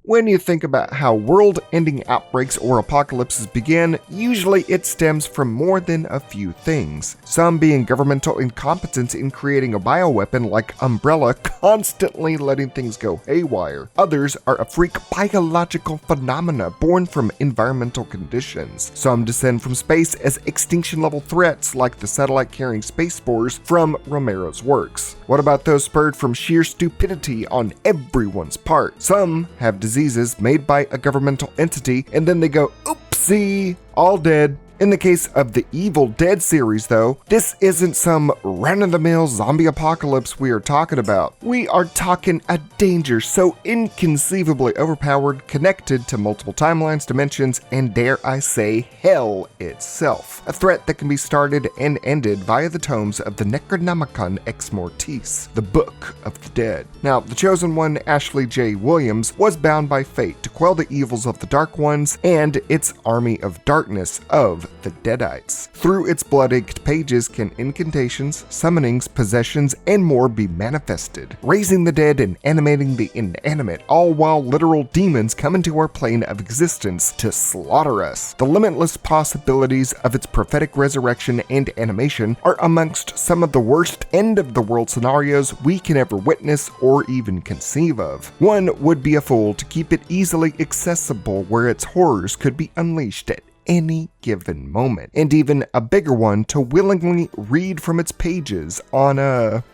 When you think about how world-ending outbreaks or apocalypses begin, usually it stems from more than a few things. Some being governmental incompetence in creating a bioweapon like Umbrella, constantly letting things go haywire. Others are a freak biological phenomena born from environmental conditions. Some descend from space as extinction-level threats like the satellite-carrying space spores from Romero's works. What about those spurred from sheer stupidity on everyone's part? Some have diseases made by a governmental entity and then they go, oopsie, all dead. In the case of the Evil Dead series though, this isn't some run-of-the-mill zombie apocalypse we are talking about. We are talking a danger so inconceivably overpowered, connected to multiple timelines, dimensions, and dare I say, hell itself. A threat that can be started and ended via the tomes of the Necronomicon Ex-Mortis, the Book of the Dead. Now, the Chosen One, Ashley J. Williams, was bound by fate to quell the evils of the Dark Ones and its army of darkness of the Deadites. Through its blood-inked pages can incantations, summonings, possessions, and more be manifested, raising the dead and animating the inanimate, all while literal demons come into our plane of existence to slaughter us. The limitless possibilities of its prophetic resurrection and animation are amongst some of the worst end-of-the-world scenarios we can ever witness or even conceive of. One would be a fool to keep it easily accessible where its horrors could be unleashed at any given moment, and even a bigger one to willingly read from its pages on a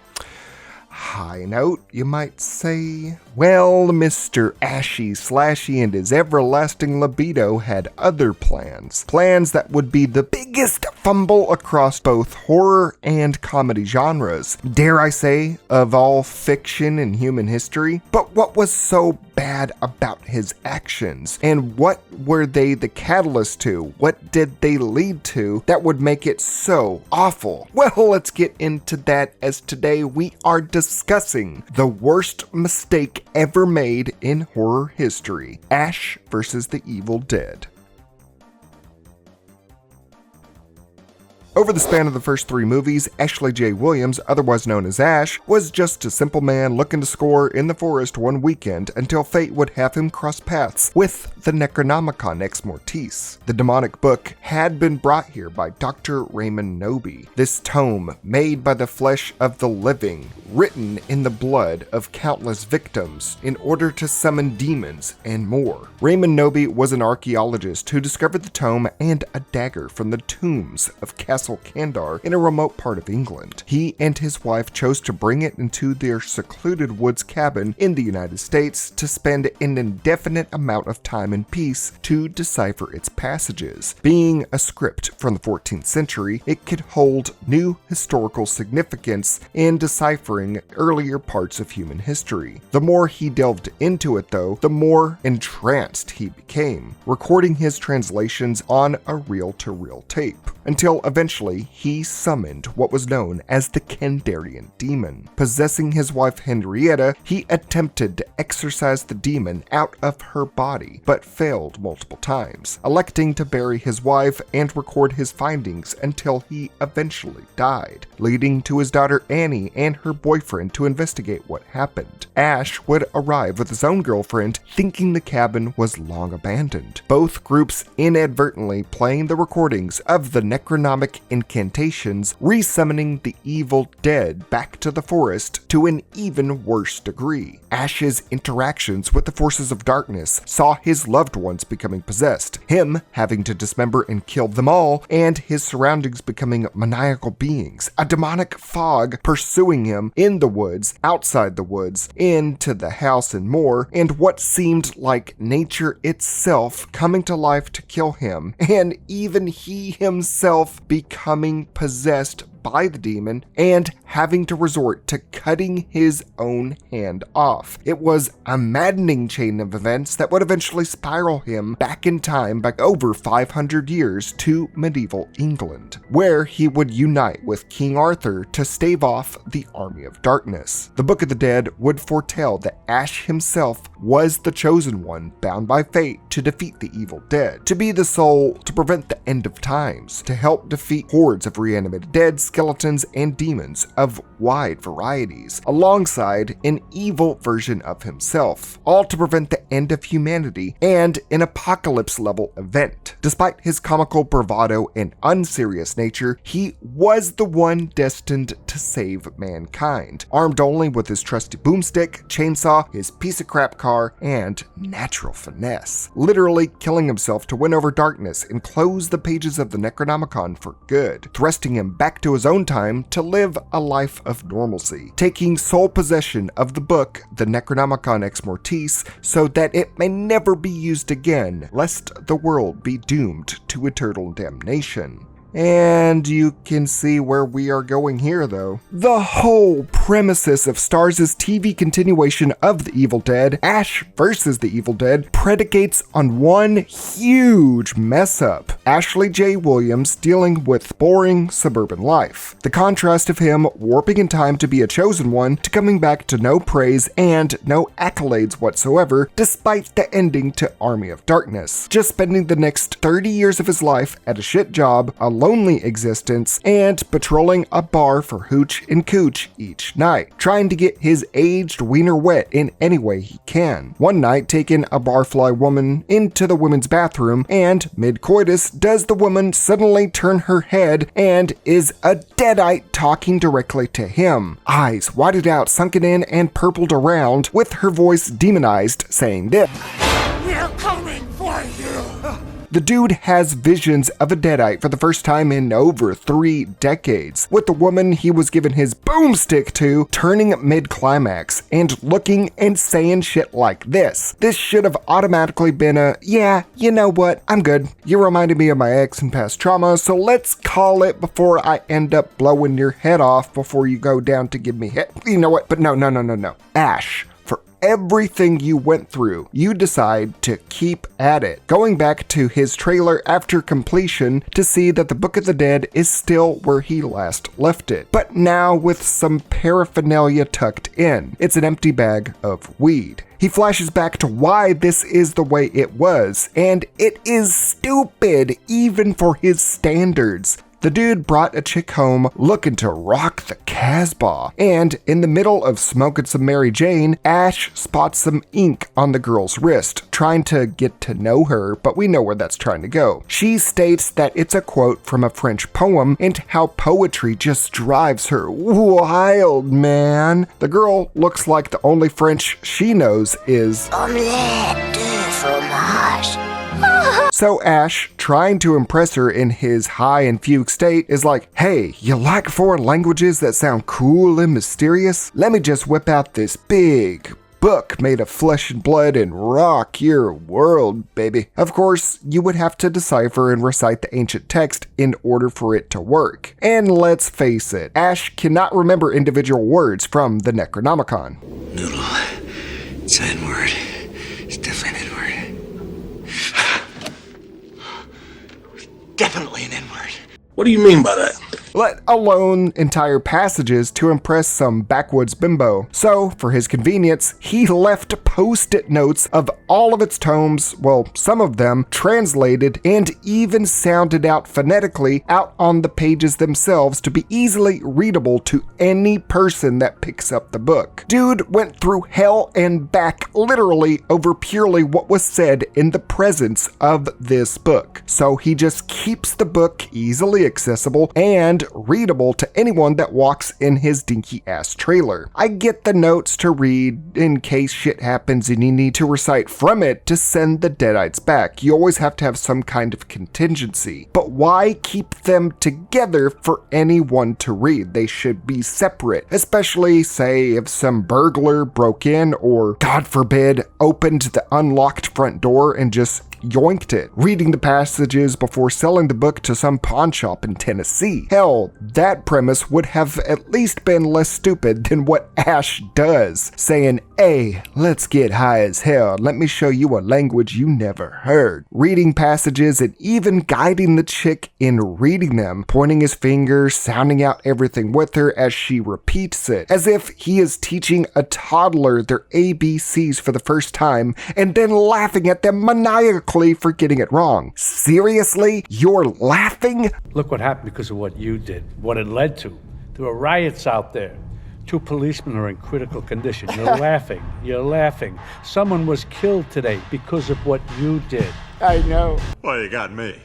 high note, you might say. Well, Mr. Ashy Slashy and his everlasting libido had other plans. Plans that would be the biggest fumble across both horror and comedy genres, dare I say, of all fiction and human history. But what was so bad about his actions? And what were they the catalyst to? What did they lead to that would make it so awful? Well, let's get into that, as today we are discussing the worst mistake ever made in horror history: Ash versus the Evil Dead. Over the span of the first three movies, Ashley J. Williams, otherwise known as Ash, was just a simple man looking to score in the forest one weekend until fate would have him cross paths with the Necronomicon Ex-Mortis. The demonic book had been brought here by Dr. Raymond Noby. This tome, made by the flesh of the living, written in the blood of countless victims, in order to summon demons and more. Raymond Noby was an archaeologist who discovered the tome and a dagger from the tombs of Castle Kandar in a remote part of England. He and his wife chose to bring it into their secluded woods cabin in the United States to spend an indefinite amount of time in peace to decipher its passages. Being a script from the 14th century, it could hold new historical significance in deciphering earlier parts of human history. The more he delved into it though, the more entranced he became, recording his translations on a reel-to-reel tape, until eventually he summoned what was known as the Kandarian demon. Possessing his wife Henrietta, he attempted to exorcise the demon out of her body, but failed multiple times, electing to bury his wife and record his findings until he eventually died, leading to his daughter Annie and her boyfriend to investigate what happened. Ash would arrive with his own girlfriend, thinking the cabin was long abandoned. Both groups inadvertently playing the recordings of the Necronomic incantations, resummoning the evil dead back to the forest to an even worse degree. Ash's interactions with the forces of darkness saw his loved ones becoming possessed, him having to dismember and kill them all, and his surroundings becoming maniacal beings, a demonic fog pursuing him in the woods, outside the woods, into the house and more, and what seemed like nature itself coming to life to kill him, and even he himself becoming possessed by the demon and having to resort to cutting his own hand off. It was a maddening chain of events that would eventually spiral him back in time, back over 500 years to medieval England, where he would unite with King Arthur to stave off the army of darkness. The Book of the Dead would foretell that Ash himself was the chosen one, bound by fate to defeat the evil dead, to be the soul to prevent the end of times, to help defeat hordes of reanimated deads, skeletons and demons of wide varieties, alongside an evil version of himself, all to prevent the end of humanity and an apocalypse-level event. Despite his comical bravado and unserious nature, he was the one destined to save mankind, armed only with his trusty boomstick, chainsaw, his piece of crap car, and natural finesse, literally killing himself to win over darkness and close the pages of the Necronomicon for good, thrusting him back to his own time to live a life of normalcy, taking sole possession of the book, the Necronomicon Ex-Mortis, so that it may never be used again, lest the world be doomed to eternal damnation. And you can see where we are going here, though. The whole premises of Starz' TV continuation of The Evil Dead, Ash vs. The Evil Dead, predicates on one huge mess-up. Ashley J. Williams dealing with boring suburban life. The contrast of him warping in time to be a chosen one to coming back to no praise and no accolades whatsoever, despite the ending to Army of Darkness. Just spending the next 30 years of his life at a shit job, a lonely existence, and patrolling a bar for hooch and cooch each night, trying to get his aged wiener wet in any way he can. One night, taking a barfly woman into the women's bathroom, and mid-coitus, does the woman suddenly turn her head and is a deadite talking directly to him, eyes whited out, sunken in, and purpled around, with her voice demonized, saying this: "We're coming for you!" The dude has visions of a deadite for the first time in over 3 decades, with the woman he was given his boomstick to turning mid-climax and looking and saying shit like this. This should have automatically been a, yeah, you know what, I'm good. You reminded me of my ex and past trauma, so let's call it before I end up blowing your head off before you go down to give me hit. You know what? But no. Ash, everything you went through, you decide to keep at it, going back to his trailer after completion to see that the Book of the Dead is still where he last left it, but now with some paraphernalia tucked in. It's an empty bag of weed. He flashes back to why this is the way it was, and it is stupid even for his standards. The dude brought a chick home looking to rock the Casbah, and in the middle of smoking some Mary Jane, Ash spots some ink on the girl's wrist, trying to get to know her, but we know where that's trying to go. She states that it's a quote from a French poem and how poetry just drives her wild, man. The girl looks like the only French she knows is omelette de fromage. So Ash, trying to impress her in his high and fugue state, is like, hey, you like foreign languages that sound cool and mysterious? Let me just whip out this big book made of flesh and blood and rock your world, baby. Of course, you would have to decipher and recite the ancient text in order for it to work. And let's face it, Ash cannot remember individual words from the Necronomicon. Noodle. It's an N-word. It's definitely an N-word. Definitely an N-word. What do you mean by that? Let alone entire passages to impress some backwoods bimbo. So, for his convenience, he left post-it notes of all of its tomes, well, some of them, translated and even sounded out phonetically out on the pages themselves to be easily readable to any person that picks up the book. Dude went through hell and back literally over purely what was said in the presence of this book. So he just keeps the book easily accessible and readable to anyone that walks in his dinky ass trailer. I get the notes to read in case shit happens and you need to recite from it to send the deadites back. You always have to have some kind of contingency. But why keep them together for anyone to read? They should be separate, especially say if some burglar broke in or, God forbid, opened the unlocked front door and just yoinked it, reading the passages before selling the book to some pawn shop in Tennessee. Hell, that premise would have at least been less stupid than what Ash does, saying, hey, let's get high as hell, let me show you a language you never heard. Reading passages and even guiding the chick in reading them, pointing his finger, sounding out everything with her as she repeats it, as if he is teaching a toddler their ABCs for the first time, and then laughing at them maniacally publicly for getting it wrong. Seriously? You're laughing? Look what happened because of what you did, what it led to. There were riots out there. 2 policemen are in critical condition. You're laughing. You're laughing. Someone was killed today because of what you did. I know. Well, you got me.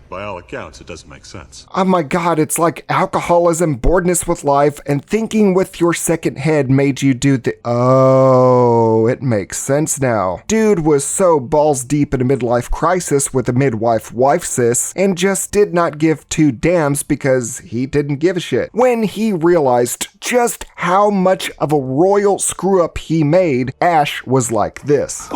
By all accounts, it doesn't make sense. Oh my god, it's like alcoholism, boredness with life, and thinking with your second head made you do the— Oh, it makes sense now. Dude was so balls deep in a midlife crisis with a midwife wife sis, and just did not give 2 damns because he didn't give a shit. When he realized just how much of a royal screw up he made, Ash was like this.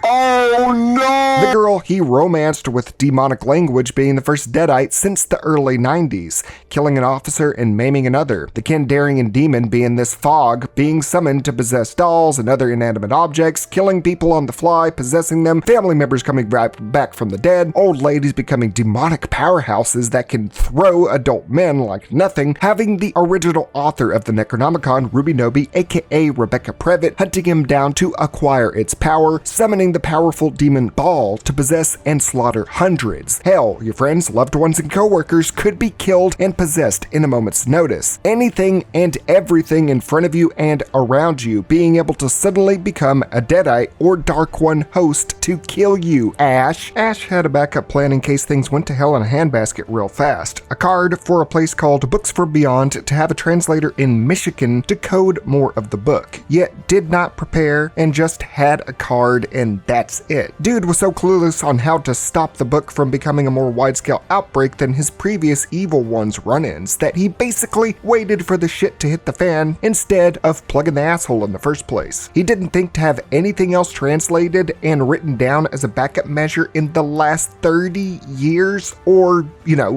Oh no! The girl he romanced with demonic language being the first Deadite since the early 90s, killing an officer and maiming another. The Kandarian demon being this fog, being summoned to possess dolls and other inanimate objects, killing people on the fly, possessing them, family members coming back from the dead, old ladies becoming demonic powerhouses that can throw adult men like nothing, having the original author of the Necronomicon, Ruby Noby, aka Rebecca Previtt, hunting him down to acquire its power, summoning the powerful demon Ball to possess and slaughter hundreds. Hell, your friends, loved ones, and co-workers could be killed and possessed in a moment's notice. Anything and everything in front of you and around you being able to suddenly become a Deadite or Dark One host to kill you, Ash. Ash had a backup plan in case things went to hell in a handbasket real fast. A card for a place called Books for Beyond to have a translator in Michigan decode more of the book, yet did not prepare and just had a card and that's it. Dude was so clueless on how to stop the book from becoming a more wide-scale outbreak than his previous Evil One's run-ins that he basically waited for the shit to hit the fan instead of plugging the asshole in the first place. He didn't think to have anything else translated and written down as a backup measure in the last 30 years, or,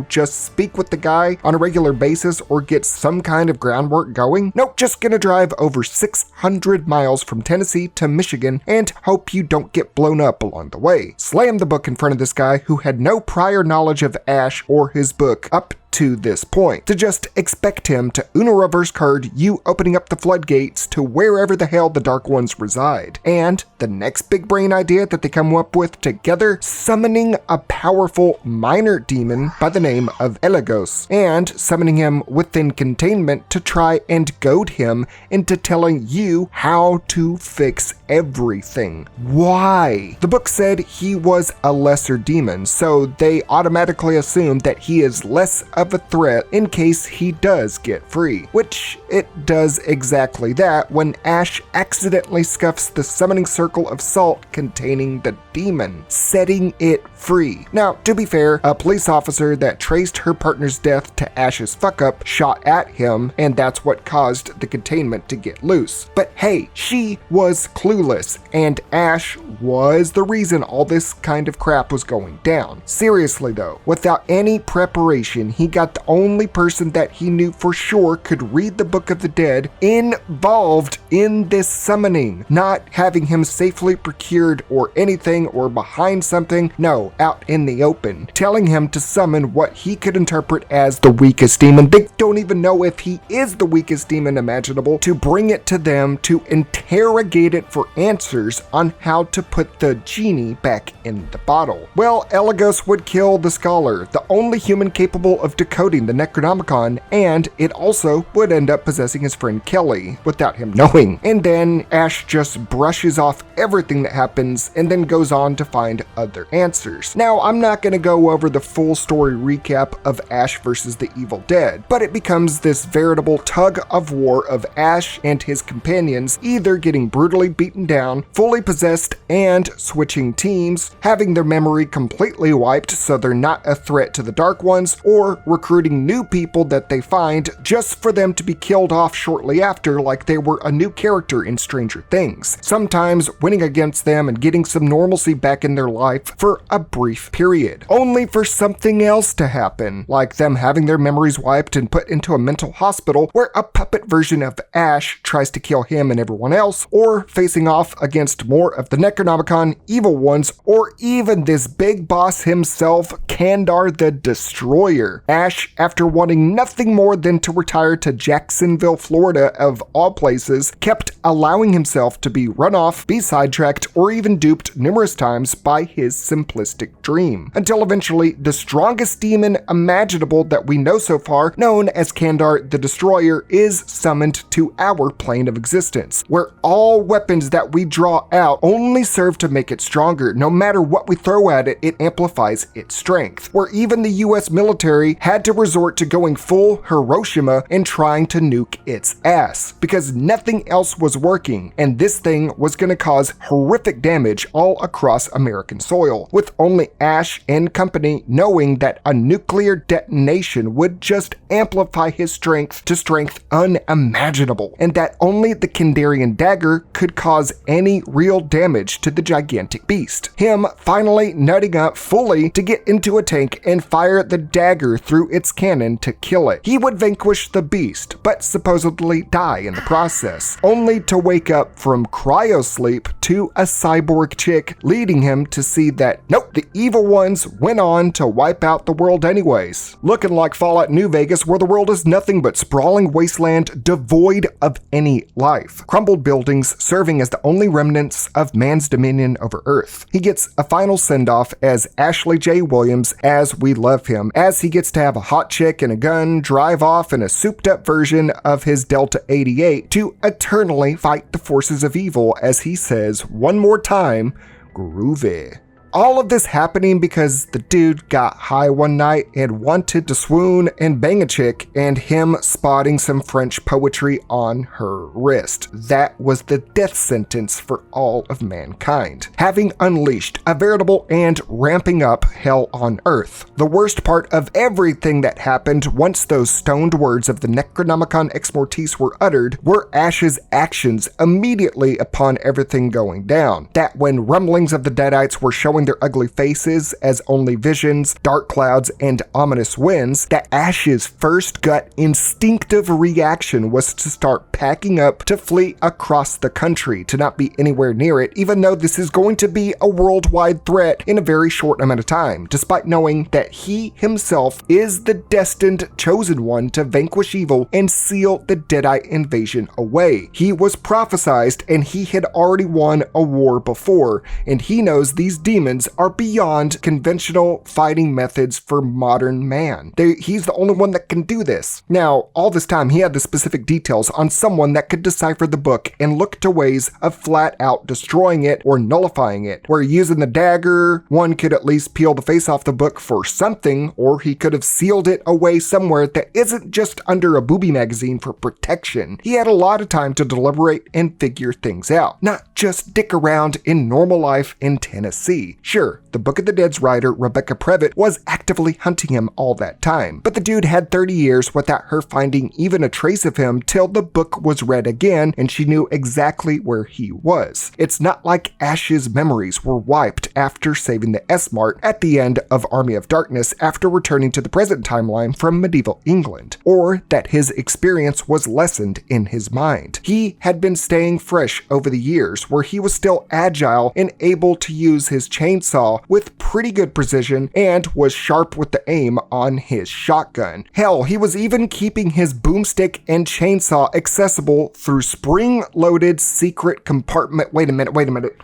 just speak with the guy on a regular basis or get some kind of groundwork going. Nope, just gonna drive over 600 miles from Tennessee to Michigan and hope you don't get blown up along the way. Slam the book in front of this guy who had no prior knowledge of Ash or his book up to this point, to just expect him to Uno reverse card you, opening up the floodgates to wherever the hell the Dark Ones reside. And the next big brain idea that they come up with together, summoning a powerful minor demon by the name of Elagos, and summoning him within containment to try and goad him into telling you how to fix everything. Why? The book said he was a lesser demon, so they automatically assumed that he is less of a threat in case he does get free, which it does exactly that when Ash accidentally scuffs the summoning circle of salt containing the demon, setting it free. Now, to be fair, a police officer that traced her partner's death to Ash's fuck-up shot at him, and that's what caused the containment to get loose. But hey, she was clueless, and Ash was the reason all this kind of crap was going down. Seriously though, without any preparation, he got the only person that he knew for sure could read the Book of the Dead involved in this summoning, not having him safely procured or anything or behind something, no, out in the open, telling him to summon what he could interpret as the weakest demon. They don't even know if he is the weakest demon imaginable, to bring it to them to interrogate it for answers on how to put the genie back in the bottle. Well, Elagos would kill the scholar, the only human capable of decoding the Necronomicon, and it also would end up possessing his friend Kelly without him knowing. And then Ash just brushes off everything that happens and then goes on to find other answers. Now, I'm not going to go over the full story recap of Ash versus the Evil Dead, but it becomes this veritable tug-of-war of Ash and his companions either getting brutally beaten down, fully possessed, and switching teams, having their memory completely wiped so they're not a threat to the Dark Ones, or recruiting new people that they find just for them to be killed off shortly after like they were a new character in Stranger Things, sometimes winning against them and getting some normalcy back in their life for a brief period, only for something else to happen, like them having their memories wiped and put into a mental hospital where a puppet version of Ash tries to kill him and everyone else, or facing off against more of the Necronomicon Evil Ones, or even this big boss himself, Kandar the Destroyer. Ash, after wanting nothing more than to retire to Jacksonville, Florida of all places, kept allowing himself to be run off, be sidetracked, or even duped numerous times by his simplistic dream, until eventually the strongest demon imaginable that we know so far, known as Kandar the Destroyer, is summoned to our plane of existence, where all weapons that we draw out only serve to make it stronger. No matter what we throw at it, it amplifies its strength, where even the US military had to resort to going full Hiroshima and trying to nuke its ass, because nothing else was working, and this thing was going to cause horrific damage all across American soil, with only Ash and company knowing that a nuclear detonation would just amplify his strength to strength unimaginable, and that only the Kandarian dagger could cause any real damage to the gigantic beast. Him finally nutting up fully to get into a tank and fire the dagger through its cannon to kill it. He would vanquish the beast, but supposedly die in the process, only to wake up from cryosleep to a cyborg chick, leading him to see that, nope, the evil ones went on to wipe out the world anyways. Looking like Fallout New Vegas, where the world is nothing but sprawling wasteland devoid of any life. Crumbled buildings serving as the only remnants of man's dominion over Earth. He gets a final send-off as Ashley J. Williams, as we love him, as he gets to have a hot chick and a gun, drive off in a souped-up version of his Delta 88 to eternally fight the forces of evil, as he says one more time, groovy. All of this happening because the dude got high one night and wanted to swoon and bang a chick, and him spotting some French poetry on her wrist. That was the death sentence for all of mankind, having unleashed a veritable and ramping up hell on earth. The worst part of everything that happened once those stoned words of the Necronomicon Ex-Mortis were uttered were Ash's actions immediately upon everything going down. That when rumblings of the Deadites were showing their ugly faces as only visions, dark clouds, and ominous winds, that Ash's first gut instinctive reaction was to start packing up to flee across the country, to not be anywhere near it, even though this is going to be a worldwide threat in a very short amount of time, despite knowing that he himself is the destined chosen one to vanquish evil and seal the Deadite invasion away. He was prophesized, and he had already won a war before, and he knows these demons are beyond conventional fighting methods for modern man. He's the only one that can do this. Now, all this time, he had the specific details on someone that could decipher the book and look to ways of flat out destroying it or nullifying it, where using the dagger, one could at least peel the face off the book for something, or he could have sealed it away somewhere that isn't just under a booby magazine for protection. He had a lot of time to deliberate and figure things out, not just dick around in normal life in Tennessee. Sure, the Book of the Dead's writer, Rebecca Previtt, was actively hunting him all that time, but the dude had 30 years without her finding even a trace of him till the book was read again and she knew exactly where he was. It's not like Ash's memories were wiped after saving the S-Mart at the end of Army of Darkness after returning to the present timeline from medieval England, or that his experience was lessened in his mind. He had been staying fresh over the years, where he was still agile and able to use his chainsaw with pretty good precision and was sharp with the aim on his shotgun. Hell, he was even keeping his boomstick and chainsaw accessible through spring-loaded secret compartment. Wait a minute.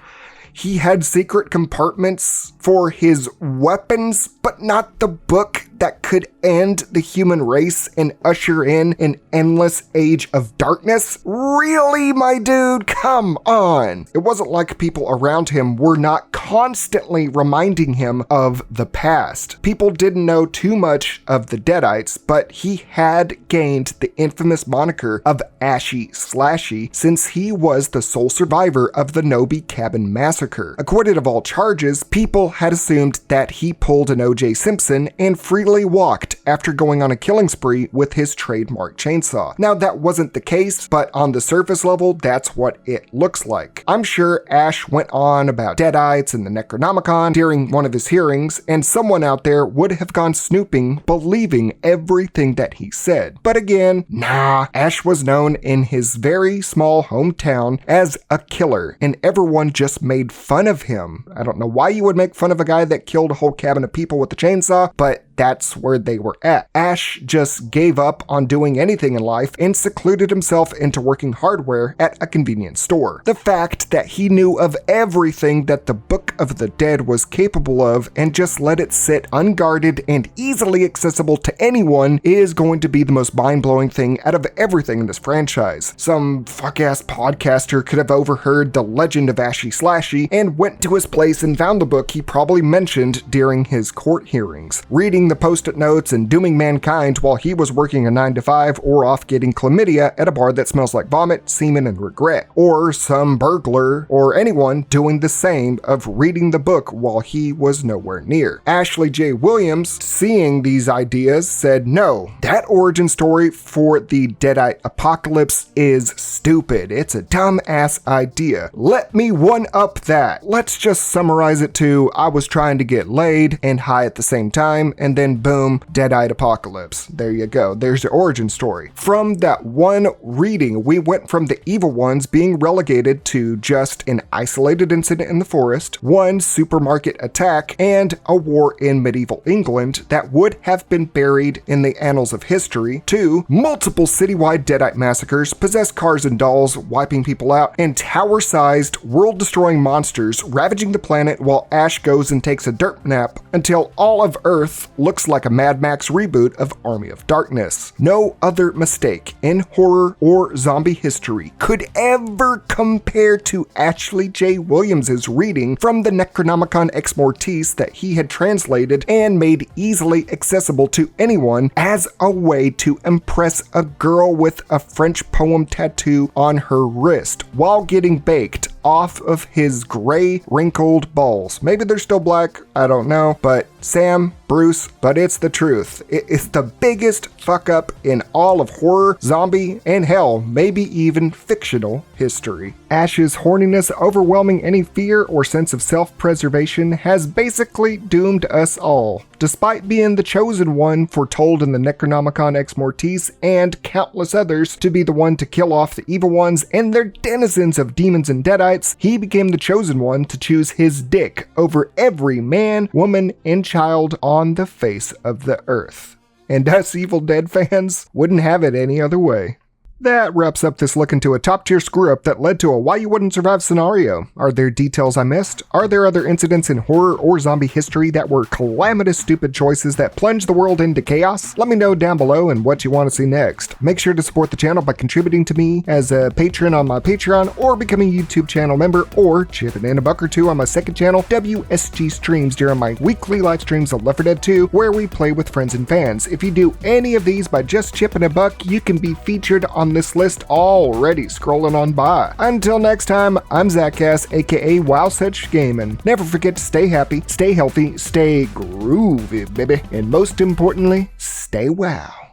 He had secret compartments for his weapons, but not the book that could end the human race and usher in an endless age of darkness? Really, my dude? Come on. It wasn't like people around him were not constantly reminding him of the past. People didn't know too much of the Deadites, but he had gained the infamous moniker of Ashy Slashy since he was the sole survivor of the Nobi Cabin Massacre. Acquitted of all charges, people had assumed that he pulled an O.J. Simpson and freely walked after going on a killing spree with his trademark chainsaw. Now, that wasn't the case, but on the surface level, that's what it looks like. I'm sure Ash went on about Deadites and the Necronomicon during one of his hearings, and someone out there would have gone snooping, believing everything that he said. But again, nah, Ash was known in his very small hometown as a killer, and everyone just made fun of him. I don't know why you would make fun of a guy that killed a whole cabin of people with a chainsaw, but that's where they were at. Ash just gave up on doing anything in life and secluded himself into working hardware at a convenience store. The fact that he knew of everything that the Book of the Dead was capable of and just let it sit unguarded and easily accessible to anyone is going to be the most mind-blowing thing out of everything in this franchise. Some fuck-ass podcaster could have overheard the legend of Ashy Slashy and went to his place and found the book he probably mentioned during his court hearings, reading the post-it notes and dooming mankind while he was working a 9-to-5 or off getting chlamydia at a bar that smells like vomit, semen, and regret. Or some burglar or anyone doing the same of reading the book while he was nowhere near. Ashley J. Williams, seeing these ideas, said, "No, that origin story for the Deadite apocalypse is stupid. It's a dumb-ass idea. Let me one-up that. Let's just summarize it to, I was trying to get laid and high at the same time, and then boom, Deadite apocalypse. There you go. There's the origin story." From that one reading, we went from the evil ones being relegated to just an isolated incident in the forest, one supermarket attack, and a war in medieval England that would have been buried in the annals of history, to multiple citywide Deadite massacres, possessed cars and dolls wiping people out, and tower-sized, world-destroying monsters ravaging the planet while Ash goes and takes a dirt nap until all of Earth looks like a Mad Max reboot of Army of Darkness. No other mistake in horror or zombie history could ever compare to Ashley J. Williams' reading from the Necronomicon Ex-Mortis that he had translated and made easily accessible to anyone as a way to impress a girl with a French poem tattoo on her wrist while getting baked off of his gray, wrinkled balls. Maybe they're still black, I don't know, but Sam, Bruce, but it's the truth. It is the biggest fuck up in all of horror, zombie, and hell, maybe even fictional history. Ash's horniness overwhelming any fear or sense of self-preservation has basically doomed us all. Despite being the chosen one foretold in the Necronomicon Ex-Mortis and countless others to be the one to kill off the evil ones and their denizens of demons and deadites, he became the chosen one to choose his dick over every man, woman, and child on the face of the earth. And us Evil Dead fans wouldn't have it any other way. That wraps up this look into a top-tier screw-up that led to a why you wouldn't survive scenario. Are there details I missed? Are there other incidents in horror or zombie history that were calamitous stupid choices that plunged the world into chaos? Let me know down below and what you want to see next. Make sure to support the channel by contributing to me as a patron on my Patreon or becoming a YouTube channel member or chipping in a buck or two on my second channel, WSG Streams, during my weekly live streams of Left 4 Dead 2 where we play with friends and fans. If you do any of these by just chipping a buck, you can be featured on this list already scrolling on by. Until next time, I'm Zackass, aka Wow Such Gaming. Never forget to stay happy, stay healthy, stay groovy, baby, and most importantly, stay wow.